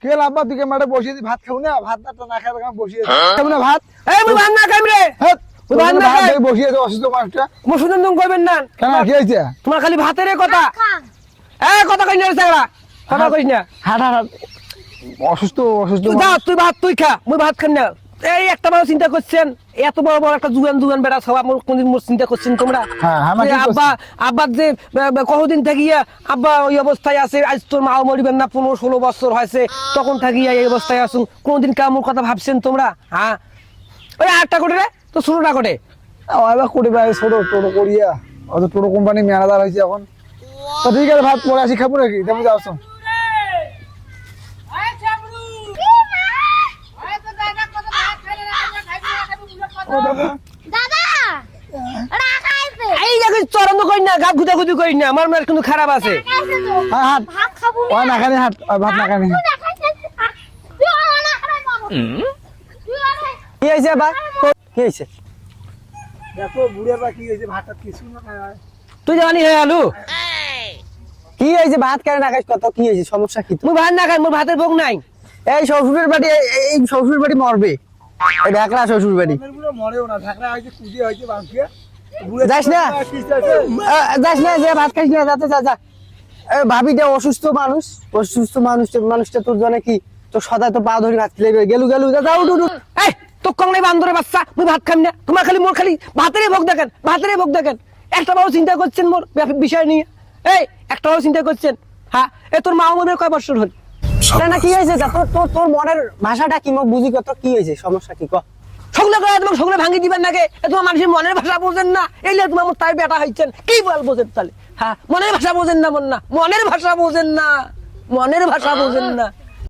কে লাভবা তুই মাঠে বসিয়ে দি ভাত খাবো না ভাত না খাবে বসিয়ে খাবো না ভাত এই ভাত না খাইম রে ভাত বসিয়ে দে অসুস্থ মানুষটা মুসুদন তুমি কইবেন না কেন কি হয়েছে তোমার খালি ভাতের কথা কথা কই না সাগরা কথা কইস না হাট হাট অসুস্থ অসুস্থ তুই যা তুই খা মুই ভাত খান না এই একটা বড় চিন্তা করছেন এত বড় বড় একটা জুগান বেড়া সব আমার কোনদিন মোর চিন্তা করছেন তোমরা আব্বা যে কতদিন থাকিয়া আব্বা ওই অবস্থায় আছে আজ তোর মাও মরিবেন না 15-16 বছর হয়েছে তখন থাকিয়া এই অবস্থায় আসুন কোনদিন কামুর কথা ভাবছেন তোমরা হ্যাঁ ওই 8টা কোটি রে তো 16টা কোটি এবার কোটি ভাই ছোট টোটো করিয়া অত টোটো কোম্পানি ম্যানেজার হয়েছে এখন তো ঠিক আছে ভাত পরে আসি খাবো নাকি তুমি যাও খারাপ আছে ভাত না খানি কি হয়েছে আবার কি হয়েছে দেখো বুড়ে বা কি হয়েছে ভাত কিছু না খায় তুই জানি হ্যাঁ আলু কি হয়েছে ভাত কেন না খাইস কত কি হয়েছে সমস্যা কি মুই ভাত না খাই মোর ভাতের ভোগ নাই এই শ্বশুরের বাড়ি মরবে এই ঢাকরা শ্বশুর বাড়ি মরেও না ঢাকরা হয়েছে কুদি হয়েছে বাঁচিয়ে যাস না যে ভাত খাইস না যাতে যা ভাবিটা অসুস্থ মানুষটা তোর জন্য কি তোর সদায় তো পা ধরে ভাত খেলে গেলু যা উঠু এই তো কংলাই বান্দরে বাচ্চা মুই ভাত খাই না তোমার খালি মোর খালি ভাতেরই ভোগ দেখেন একটা বড় চিন্তা করছেন মোর বিষয় নিয়ে এই একটা বড় চিন্তা করছেন হ্যাঁ এ তোর মা মনের কয় বছর হল না কি হয়েছে তোর মনের ভাষাটা কি মোক বুঝি কত কি হয়েছে সমস্যা কি ক সকলে করে তোমাকে সকলে ভাঙি দিবেন নাকি তোমার মানুষের মনের ভাষা বোঝেন না এইলে তোমার তাই বেটা হইছেন কি বল বোঝেন তাহলে হ্যাঁ মনের ভাষা বোঝেন না মনের ভাষা বোঝেন না